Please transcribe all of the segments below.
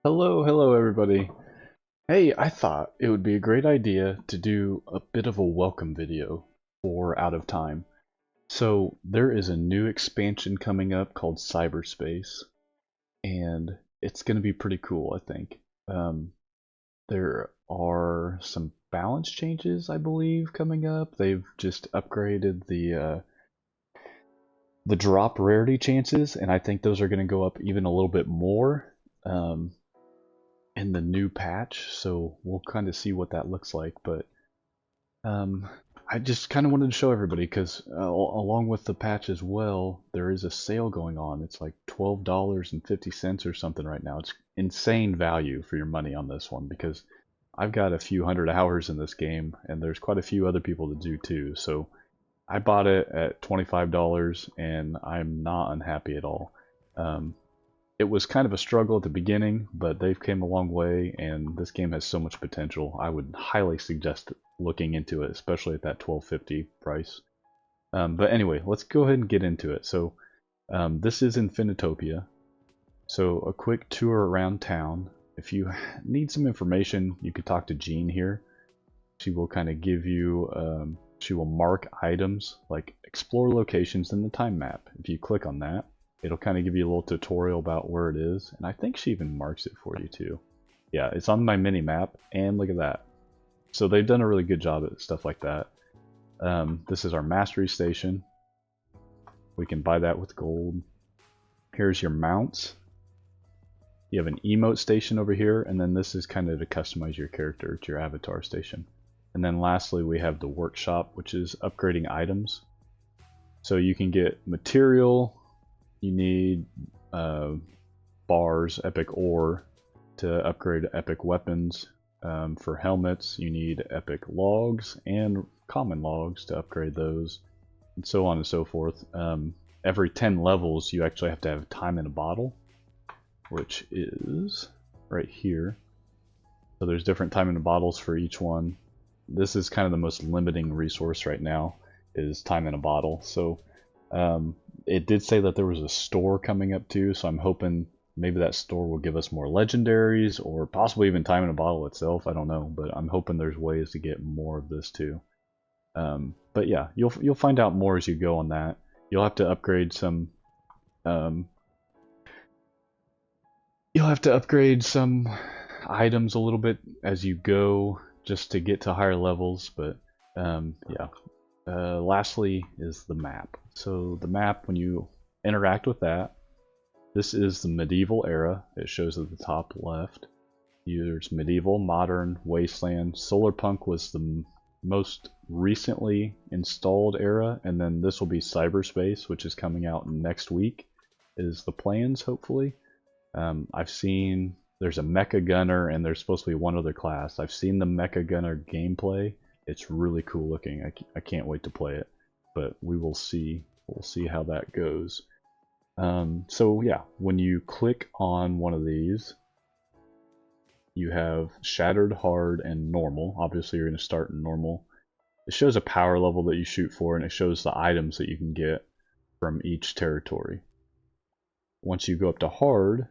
Hello everybody. Hey, I thought it would be a great idea to do a bit of a welcome video for Out of Time. So there is a new expansion coming up called Cyberspace, and it's going to be pretty cool, I think. There are some balance changes, I believe, coming up. They've just upgraded the drop rarity chances, and I think those are going to go up even a little bit more. In the new patch, so we'll kind of see what that looks like. But um, I just kind of wanted to show everybody because along with the patch as well, there is a sale going on. It's like $12.50 or something right now. It's insane value for your money on this one because I've got a few hundred hours in this game, and there's quite a few other people that do too. So I bought it at $25, and I'm not unhappy at all. It was kind of a struggle at the beginning, but they've came a long way, and this game has so much potential. I would highly suggest looking into it, especially at that $12.50 price. But anyway, let's go ahead and get into it. So this is Infinitopia. So a quick tour around town. If you need some information, you could talk to Jean here. She will kind of give you, she will mark items like explore locations in the time map. If you click on that, it'll kind of give you a little tutorial about where it is, and I think she even marks it for you too. Yeah, it's on my mini map, and look at that. So they've done a really good job at stuff like that. This is our mastery station. We can buy that with gold. Here's your mounts. You have an emote station over here, and then this is kind of to customize your character to your avatar station. And then lastly, we have the workshop, which is upgrading items. So you can get material. You need bars, epic ore to upgrade epic weapons. For helmets, you need epic logs and common logs to upgrade those, and so on and so forth. Every 10 levels, you actually have to have time in a bottle, which is right here. So there's different time in the bottles for each one. This is kind of the most limiting resource right now, is time in a bottle. So it did say that there was a store coming up too, so I'm hoping maybe that store will give us more legendaries or possibly even time in a bottle itself. I don't know, but I'm hoping there's ways to get more of this too. But yeah, you'll find out more as you go on that. You'll have to upgrade some items a little bit as you go just to get to higher levels, but yeah. Lastly is the map. So the map, when you interact with that, this is the medieval era. It shows at the top left. There's medieval, modern, wasteland. Solarpunk was the most recently installed era, and then this will be cyberspace, which is coming out next week, is the plans, hopefully. I've seen there's a mecha gunner, and there's supposed to be one other class. I've seen the mecha gunner gameplay. It's really cool looking. I can't wait to play it, but we will see. We'll see how that goes. So yeah, when you click on one of these, you have shattered, hard, and normal. Obviously, you're going to start in normal. It shows a power level that you shoot for, and it shows the items that you can get from each territory. Once you go up to hard,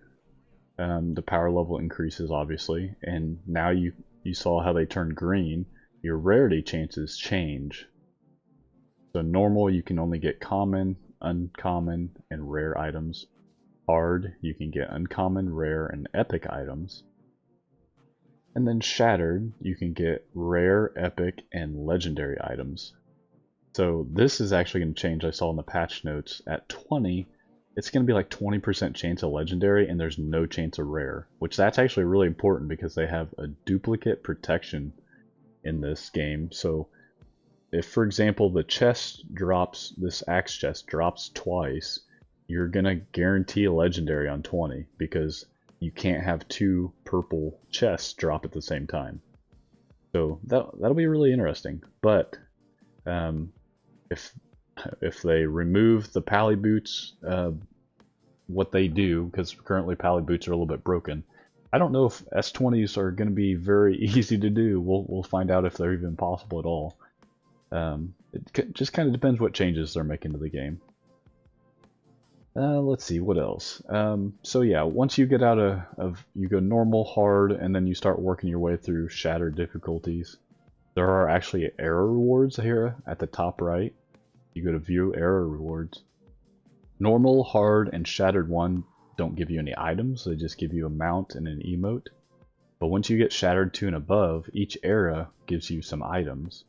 the power level increases, obviously, and now you saw how they turned green. Your rarity chances change. So normal, you can only get common, uncommon, and rare items. Hard, you can get uncommon, rare, and epic items. And then shattered, you can get rare, epic, and legendary items. So this is actually going to change. I saw in the patch notes at 20, it's going to be like 20% chance of legendary, and there's no chance of rare, which that's actually really important because they have a duplicate protection in this game. So if, for example, the chest drops, this axe chest drops twice, you're gonna guarantee a legendary on 20 because you can't have two purple chests drop at the same time. So that'll be really interesting. But if they remove the pally boots, what they do, because currently pally boots are a little bit broken, I don't know if S20s are going to be very easy to do. We'll find out if they're even possible at all. It just kind of depends what changes they're making to the game. Let's see, what else? So yeah, once you get out of, you go normal, hard, and then you start working your way through shattered difficulties. There are actually error rewards here at the top right. You go to view error rewards. Normal, hard, and shattered 1 don't give you any items, they just give you a mount and an emote. But once you get shattered 2 and above, each era gives you some items.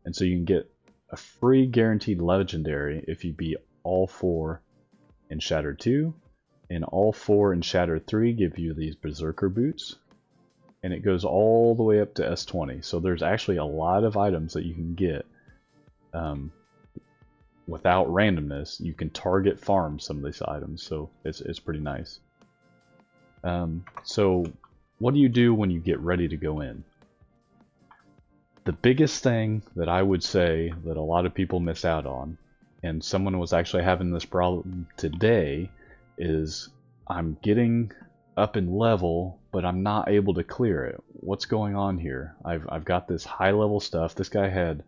And so you can get a free guaranteed legendary if you beat all 4 in Shattered 2, and all 4 in Shattered 3 give you these Berserker boots, and it goes all the way up to S20. So there's actually a lot of items that you can get without randomness. You can target farm some of these items, so it's pretty nice. So what do you do when you get ready to go in? The biggest thing that I would say that a lot of people miss out on, and someone was actually having this problem today, is I'm getting up in level, but I'm not able to clear it. What's going on here? I've got this high level stuff. This guy had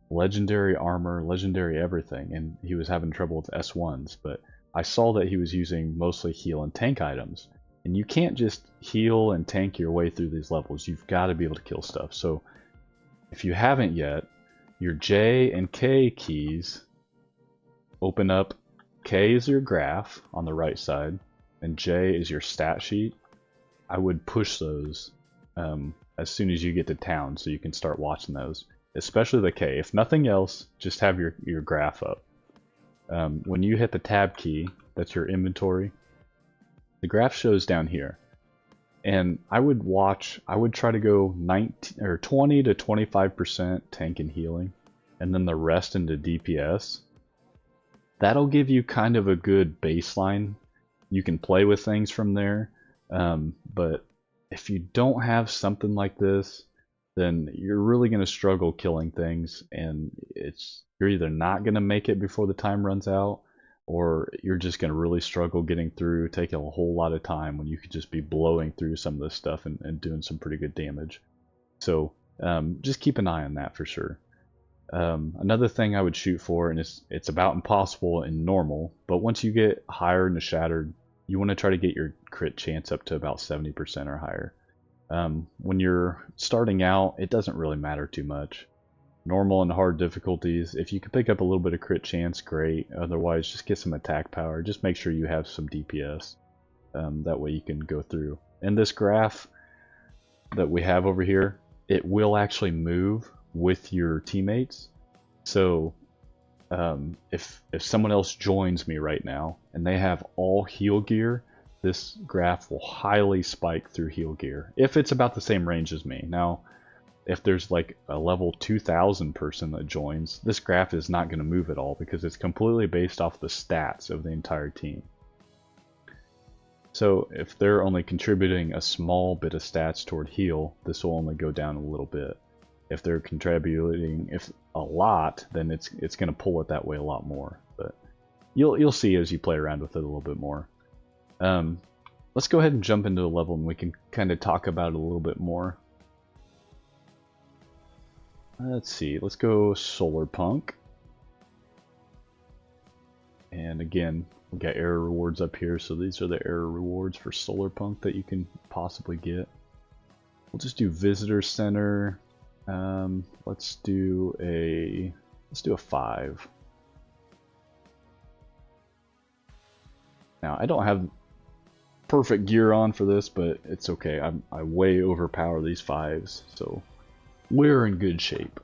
legendary armor, legendary everything, and he was having trouble with S1s, but I saw that he was using mostly heal and tank items. And you can't just heal and tank your way through these levels. You've got to be able to kill stuff. So if you haven't yet, your J and K keys open up. K is your graph on the right side, and J is your stat sheet. I would push those as soon as you get to town so you can start watching those, especially the K. If nothing else, just have your graph up. When you hit the tab key, that's your inventory, the graph shows down here. And I would try to go 19 or 20 to 25% tank and healing, and then the rest into DPS. That'll give you kind of a good baseline. You can play with things from there, but if you don't have something like this, then you're really going to struggle killing things, and you're either not going to make it before the time runs out, or you're just going to really struggle getting through, taking a whole lot of time when you could just be blowing through some of this stuff and doing some pretty good damage. So just keep an eye on that for sure. Another thing I would shoot for, and it's about impossible in normal, but once you get higher into Shattered, you want to try to get your crit chance up to about 70% or higher. When you're starting out, it doesn't really matter too much. Normal and hard difficulties, if you can pick up a little bit of crit chance, great. Otherwise, just get some attack power. Just make sure you have some DPS. That way you can go through. And this graph that we have over here, it will actually move with your teammates. So if someone else joins me right now and they have all heal gear, this graph will highly spike through heal gear if it's about the same range as me. Now if there's like a level 2000 person that joins, this graph is not going to move at all because it's completely based off the stats of the entire team. So if they're only contributing a small bit of stats toward heal, this will only go down a little bit. If they're contributing a lot, then it's going to pull it that way a lot more. But you'll see as you play around with it a little bit more. Let's go ahead and jump into the level and we can kind of talk about it a little bit more. Let's see, let's go Solar Punk. And again, we got error rewards up here, so these are the error rewards for Solar Punk that you can possibly get. We'll just do Visitor Center. Let's do a 5. Now I don't have perfect gear on for this, but it's okay. I way overpower these 5s, so we're in good shape.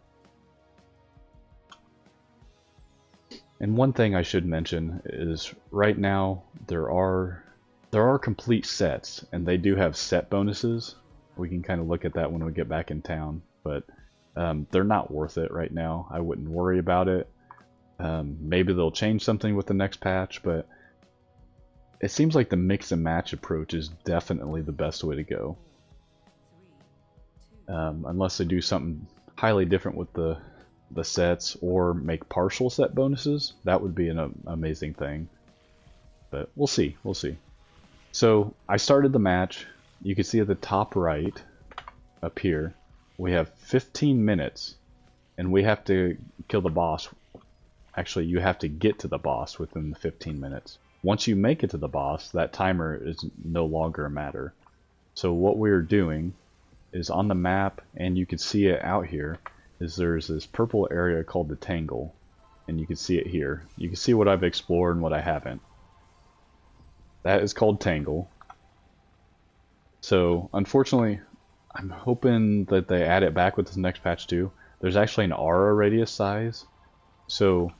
And one thing I should mention is right now there are complete sets, and they do have set bonuses. We can kind of look at that when we get back in town, but they're not worth it right now. I wouldn't worry about it. Maybe they'll change something with the next patch, but it seems like the mix and match approach is definitely the best way to go. Unless they do something highly different with the sets or make partial set bonuses, that would be an amazing thing. But we'll see. So I started the match. You can see at the top right up here we have 15 minutes and we have to kill the boss. Actually, you have to get to the boss within the 15 minutes. once you make it to the boss, that timer is no longer a matter. So what we're doing is on the map, and you can see it out here, is there's this purple area called the Tangle, and you can see it here. You can see what I've explored and what I haven't. That is called Tangle. So unfortunately, I'm hoping that they add it back with this next patch too. There's actually an aura radius size, so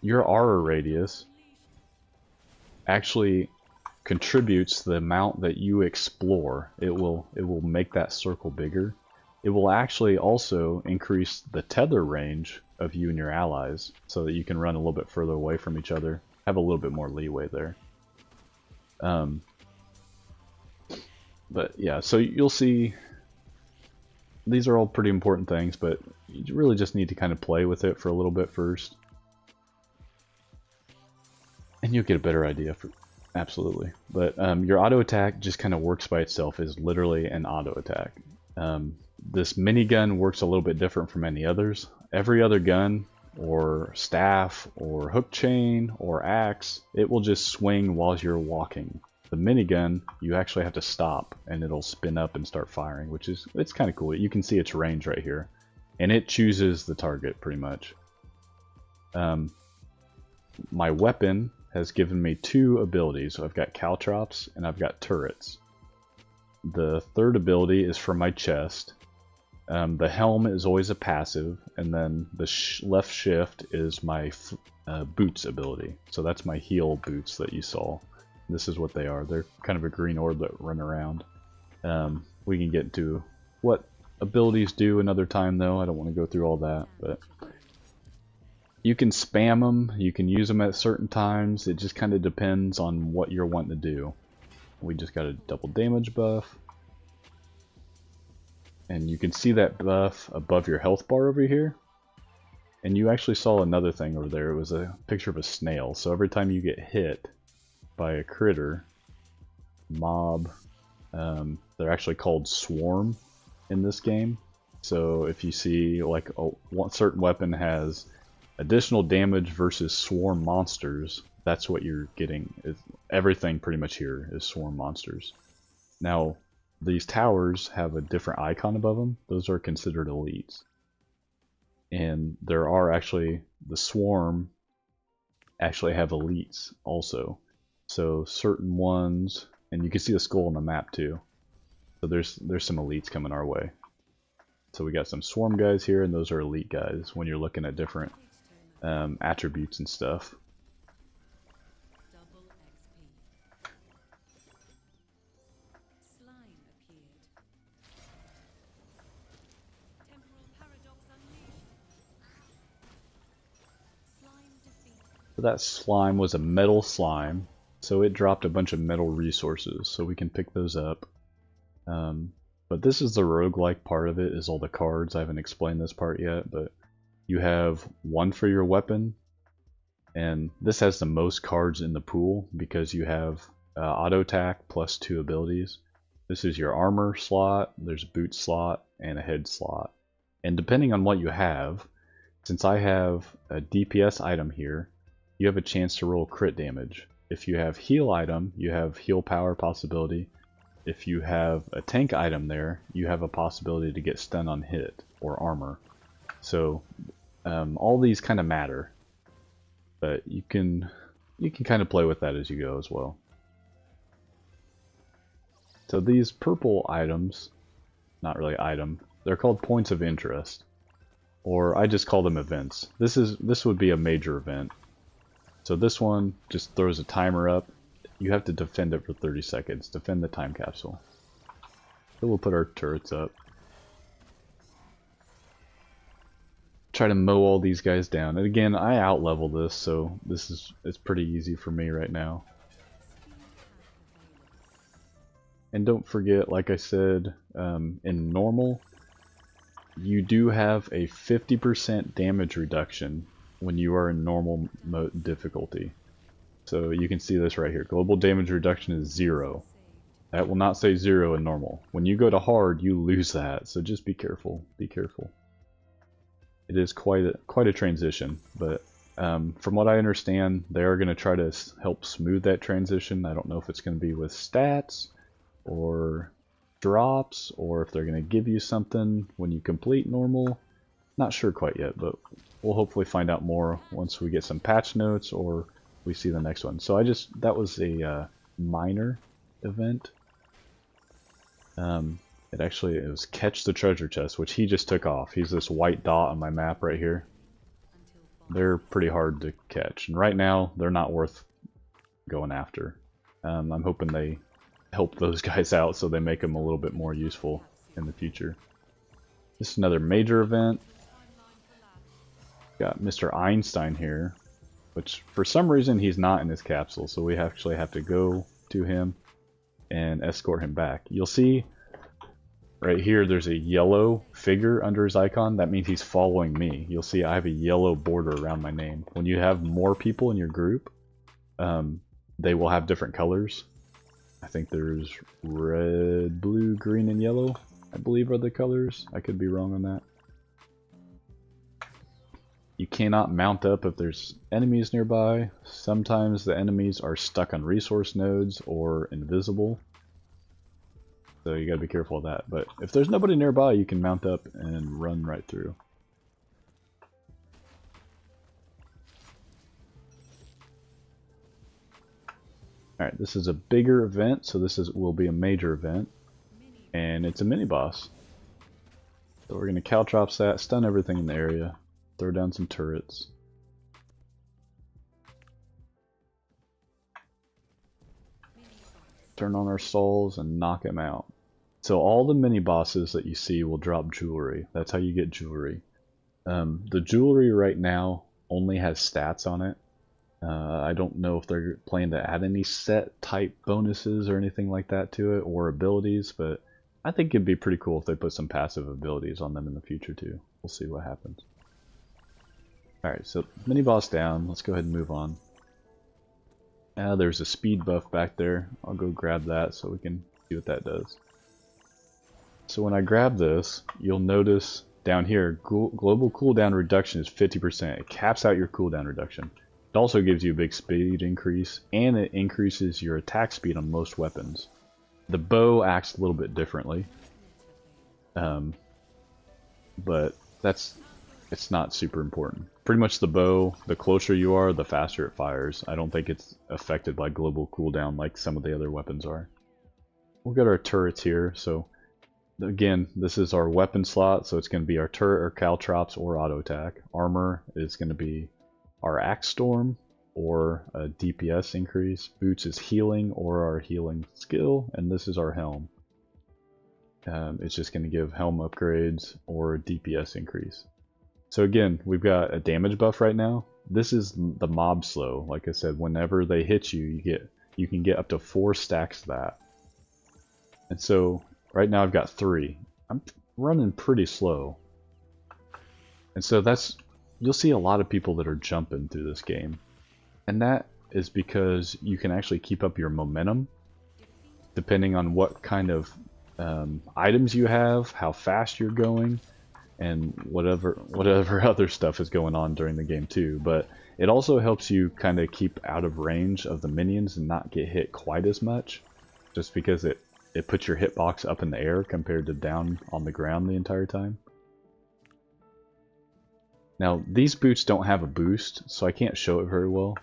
your aura radius actually contributes the amount that you explore. It will make that circle bigger. It will actually also increase the tether range of you and your allies, so that you can run a little bit further away from each other. Have a little bit more leeway there. But yeah, so you'll see these are all pretty important things, but you really just need to kind of play with it for a little bit first. And you'll get a better idea for absolutely. But your auto attack just kind of works by itself, is literally an auto attack. This minigun works a little bit different from any others. Every other gun or staff or hook chain or axe, it will just swing while you're walking. The minigun, you actually have to stop and it'll spin up and start firing, which is, it's kind of cool. You can see its range right here, and it chooses the target pretty much. My weapon has given me 2 abilities. So I've got caltrops and I've got turrets. The third ability is for my chest. The helm is always a passive, and then the left shift is my boots ability. So that's my heal boots that you saw. This is what they are. They're kind of a green orb that run around. We can get to what abilities do another time though. I don't want to go through all that, but you can spam them, you can use them at certain times. It just kind of depends on what you're wanting to do. We just got a double damage buff. And you can see that buff above your health bar over here. And you actually saw another thing over there. It was a picture of a snail. So every time you get hit by a critter, mob, they're actually called swarm in this game. So if you see like one certain weapon has additional damage versus swarm monsters, that's what you're getting. Everything pretty much here is swarm monsters. Now, these towers have a different icon above them. Those are considered elites. And there are actually, the swarm actually have elites also. So certain ones, and you can see the skull on the map too. So there's some elites coming our way. So we got some swarm guys here, and those are elite guys when you're looking at different attributes and stuff. So that slime was a metal slime, so it dropped a bunch of metal resources, so we can pick those up. But this is the roguelike part of it, is all the cards. I haven't explained this part yet, but you have 1 for your weapon, and this has the most cards in the pool because you have auto attack plus 2 abilities. This is your armor slot, there's a boot slot, and a head slot. And depending on what you have, since I have a DPS item here, you have a chance to roll crit damage. If you have heal item, you have heal power possibility. If you have a tank item there, you have a possibility to get stun on hit or armor. So all these kind of matter, but you can kind of play with that as you go as well. So these purple items, not really item, they're called points of interest, or I just call them events. This would be a major event. So this one just throws a timer up. You have to defend it for 30 seconds. Defend the time capsule. So we'll put our turrets up. Try to mow all these guys down. And again, I outlevel this, so it's pretty easy for me right now. And don't forget, like I said, in normal, you do have a 50% damage reduction when you are in normal mode difficulty. So you can see this right here. Global damage reduction is 0. That will not say 0 in normal. When you go to hard, you lose that. So just be careful. Be careful. It is quite a transition, but From what I understand, they are going to try to help smooth that transition. I don't know if it's going to be with stats or drops, or if they're going to give you something when you complete normal. Not sure quite yet, but we'll hopefully find out more once we get some patch notes or we see the next one. So that was a minor event. It was catch the treasure chest, which he just took off. He's this white dot on my map right here. They're pretty hard to catch, and right now they're not worth going after. I'm hoping they help those guys out so they make them a little bit more useful in the future. This is another major event. Got Mr. Einstein here, which for some reason he's not in his capsule, so we actually have to go to him and escort him back. You'll see right here there's a yellow figure under his icon. That means he's following me. You'll see I have a yellow border around my name. When you have more people in your group, they will have different colors. I think there's red, blue, green, and yellow, I believe are the colors. I could be wrong on that. You cannot mount up if there's enemies nearby. Sometimes the enemies are stuck on resource nodes or invisible. So you gotta be careful of that. But if there's nobody nearby, you can mount up and run right through. Alright, this is a bigger event, so will be a major event. And it's a mini boss. So we're gonna caltrops that, stun everything in the area, throw down some turrets. Turn on our souls and knock him out. So all the mini bosses that you see will drop jewelry. That's how you get jewelry. The jewelry right now only has stats on it. I don't know if they're planning to add any set type bonuses or anything like that to it, or abilities, but I think it'd be pretty cool if they put some passive abilities on them in the future too. We'll see what happens. Alright, so mini boss down. Let's go ahead and move on. There's a speed buff back there. I'll go grab that so we can see what that does. So when I grab this, you'll notice down here, global cooldown reduction is 50%. It caps out your cooldown reduction. It also gives you a big speed increase, and it increases your attack speed on most weapons. The bow acts a little bit differently, but it's not super important. Pretty much the bow, the closer you are, the faster it fires. I don't think it's affected by global cooldown like some of the other weapons are. We'll get our turrets here. So again, this is our weapon slot, so it's going to be our turret or caltrops or auto attack. Armor is going to be our axe storm or a DPS increase. Boots is healing or our healing skill, and this is our helm. It's just going to give helm upgrades or DPS increase. So again, we've got a damage buff right now. This is the mob slow. Like I said, whenever they hit you, you can get up to 4 stacks of that. And so right now I've got 3. I'm running pretty slow. And so you'll see a lot of people that are jumping through this game. And that is because you can actually keep up your momentum depending on what kind of items you have, how fast you're going, and whatever other stuff is going on during the game too. But it also helps you kind of keep out of range of the minions and not get hit quite as much, just because it puts your hitbox up in the air compared to down on the ground the entire time. Now these boots don't have a boost, so I can't show it very well.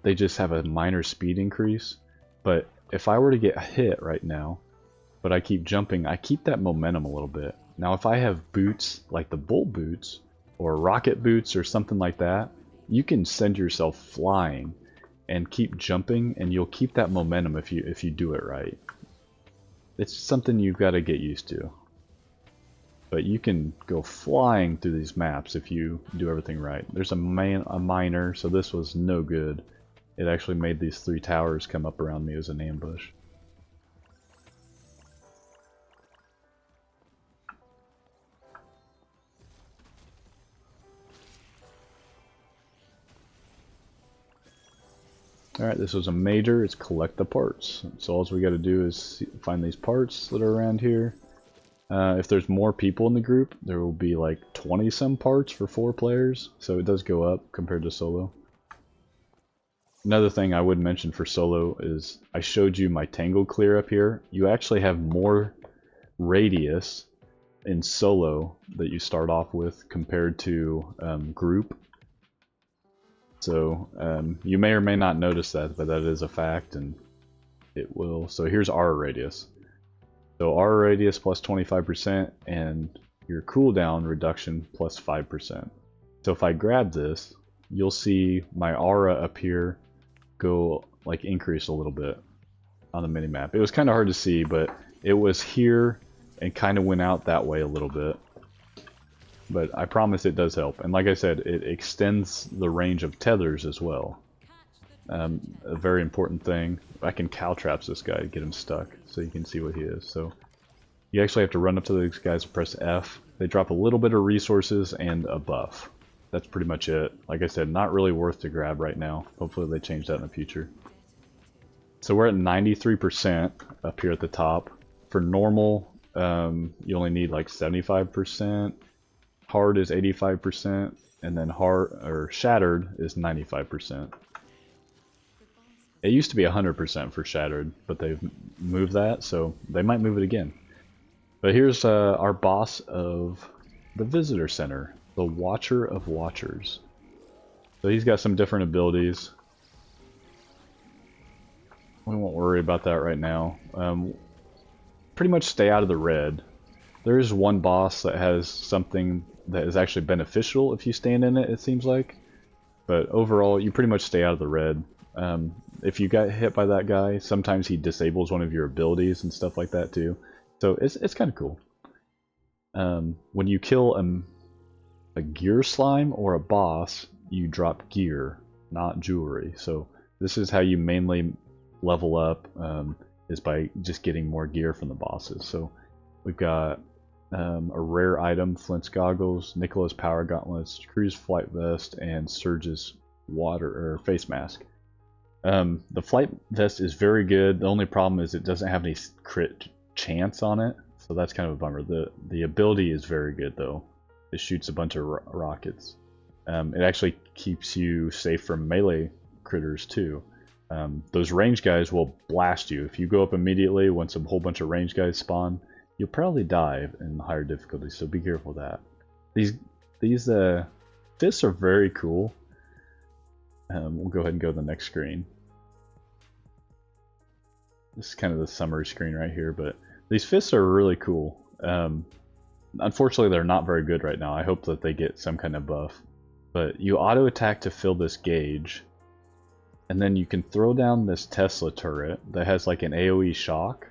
They just have a minor speed increase. But if I were to get hit right now, but I keep jumping, I keep that momentum a little bit. Now if I have boots like the bolt boots or rocket boots or something like that, you can send yourself flying and keep jumping, and you'll keep that momentum if you do it right. It's something you've got to get used to. But you can go flying through these maps if you do everything right. There's a miner, so this was no good. It actually made these 3 towers come up around me as an ambush. Alright, this was a major. It's collect the parts. So all we got to do is find these parts that are around here. If there's more people in the group, there will be like 20 some parts for 4 players, so it does go up compared to solo. Another thing I would mention for solo is I showed you my tangle clear up here. You actually have more radius in solo that you start off with compared to group. So you may or may not notice that, but that is a fact, and it will. So here's our radius. So our radius plus 25% and your cooldown reduction plus 5%. So if I grab this, you'll see my aura up here go like increase a little bit on the minimap. It was kind of hard to see, but it was here and kind of went out that way a little bit. But I promise it does help. And like I said, it extends the range of tethers as well. A very important thing. I can cow traps this guy to get him stuck so you can see what he is. So you actually have to run up to these guys and press F. They drop a little bit of resources and a buff. That's pretty much it. Like I said, not really worth to grab right now. Hopefully they change that in the future. So we're at 93% up here at the top. For normal, you only need like 75%. Hard is 85%, and then hard or shattered is 95%. It used to be 100% for shattered, but they've moved that, so they might move it again. But here's our boss of the visitor center, the Watcher of Watchers. So he's got some different abilities. We won't worry about that right now. Pretty much stay out of the red. There is one boss that has something that is actually beneficial if you stand in it, it seems like. But overall, you pretty much stay out of the red. If you got hit by that guy, sometimes he disables one of your abilities and stuff like that too. So it's kind of cool. When you kill a gear slime or a boss, you drop gear, not jewelry. So this is how you mainly level up, is by just getting more gear from the bosses. So we've got a rare item, Flint's goggles, Nicola's power gauntlets, Crew's flight vest, and Surge's water or face mask. The flight vest is very good. The only problem is it doesn't have any crit chance on it, so that's kind of a bummer. The ability is very good though. It shoots a bunch of rockets. It actually keeps you safe from melee critters too. Those range guys will blast you. If you go up immediately once a whole bunch of range guys spawn, you'll probably die in higher difficulty, so be careful of that. These fists are very cool. We'll go ahead and go to the next screen. This is kind of the summary screen right here, but these fists are really cool. Unfortunately, they're not very good right now. I hope that they get some kind of buff. But you auto attack to fill this gauge, and then you can throw down this Tesla turret that has like an AoE shock,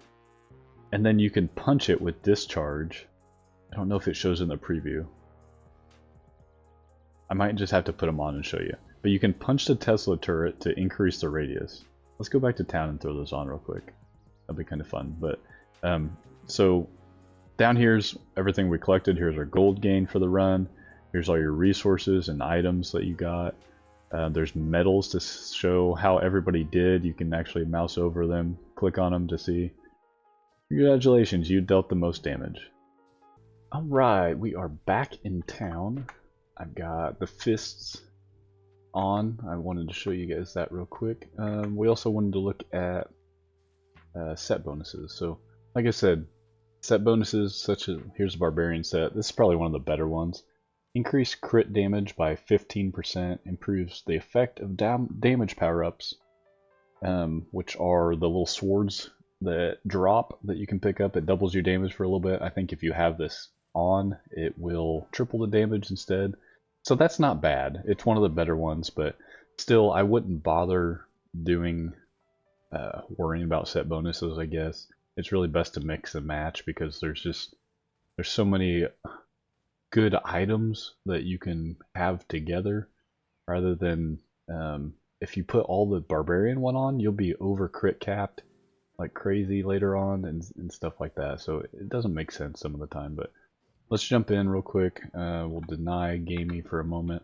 and then you can punch it with discharge. I don't know if it shows in the preview. I might just have to put them on and show you. But you can punch the Tesla turret to increase the radius. Let's go back to town and throw those on real quick. That'd be kind of fun. But so down here's everything we collected. Here's our gold gain for the run. Here's all your resources and items that you got. There's medals to show how everybody did. You can actually mouse over them, click on them to see. Congratulations, you dealt the most damage. Alright, we are back in town. I've got the fists on. I wanted to show you guys that real quick. We also wanted to look at set bonuses. So, like I said, set bonuses such as, here's a barbarian set. This is probably one of the better ones. Increase crit damage by 15%, improves the effect of damage power-ups, which are the little swords that drop that you can pick up. It doubles your damage for a little bit. I think if you have this on, it will triple the damage instead. So that's not bad. It's one of the better ones, but still, I wouldn't bother doing worrying about set bonuses, I guess. It's really best to mix and match because there's so many good items that you can have together rather than if you put all the barbarian one on, you'll be over crit capped like crazy later on and stuff like that. So it doesn't make sense some of the time, but let's jump in real quick. We'll deny gaming for a moment.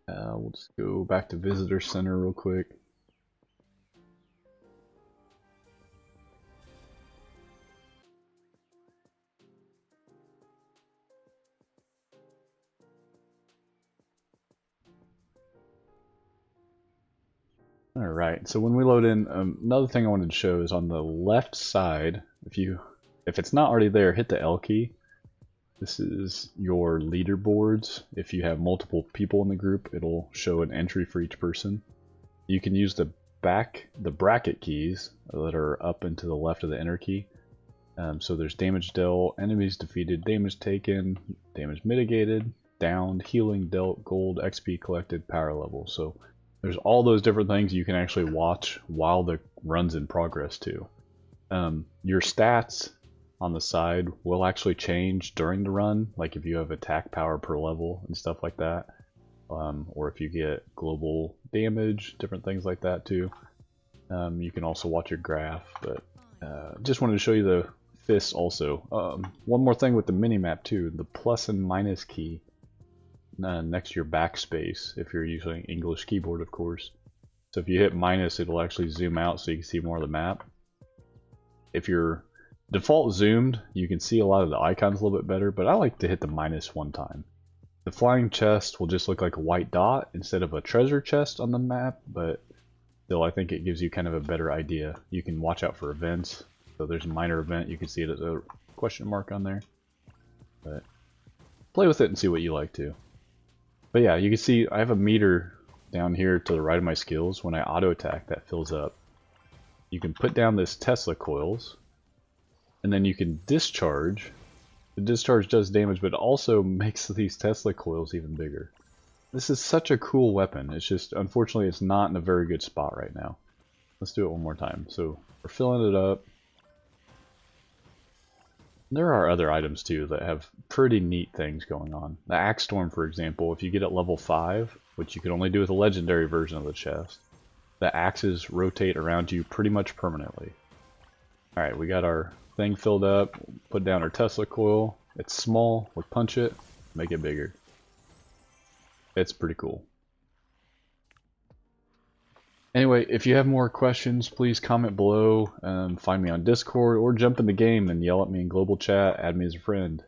We'll just go back to visitor center real quick. Alright, so when we load in, another thing I wanted to show is on the left side, if it's not already there, hit the L key. This is your leaderboards. If you have multiple people in the group, it'll show an entry for each person. You can use the bracket keys that are up and to the left of the enter key. So there's damage dealt, enemies defeated, damage taken, damage mitigated, downed, healing dealt, gold, XP collected, power level. So there's all those different things you can actually watch while the run's in progress too. Your stats on the side will actually change during the run, like if you have attack power per level and stuff like that, or if you get global damage, different things like that too. You can also watch your graph, but just wanted to show you the fists also. One more thing with the minimap too, the plus and minus key next to your backspace, if you're using English keyboard of course. So if you hit minus, it'll actually zoom out so you can see more of the map. If you're default zoomed, you can see a lot of the icons a little bit better, but I like to hit the minus one time. The flying chest will just look like a white dot instead of a treasure chest on the map, but still I think it gives you kind of a better idea. You can watch out for events. So there's a minor event, you can see it as a question mark on there. But play with it and see what you like to. But yeah, you can see I have a meter down here to the right of my skills. When I auto attack, that fills up. You can put down this Tesla coils, and then you can discharge. The discharge does damage, but it also makes these Tesla coils even bigger. This is such a cool weapon. It's just, unfortunately, it's not in a very good spot right now. Let's do it one more time. So we're filling it up. There are other items too that have pretty neat things going on. The Axe Storm, for example, if you get at level 5, which you can only do with a legendary version of the chest, the axes rotate around you pretty much permanently. Alright, we got our thing filled up, put down our Tesla coil. It's small, we'll punch it, make it bigger. It's pretty cool. Anyway, if you have more questions, please comment below, find me on Discord, or jump in the game and yell at me in global chat, add me as a friend.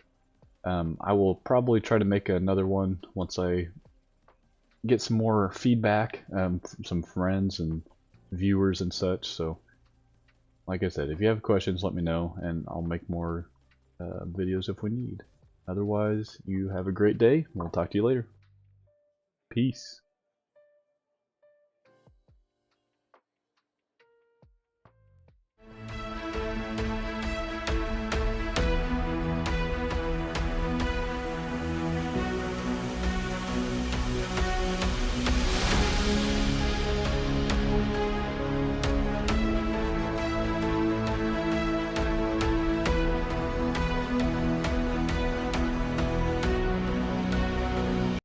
I will probably try to make another one once I get some more feedback from some friends and viewers and such. So, like I said, if you have questions, let me know, and I'll make more videos if we need. Otherwise, you have a great day. We'll talk to you later. Peace.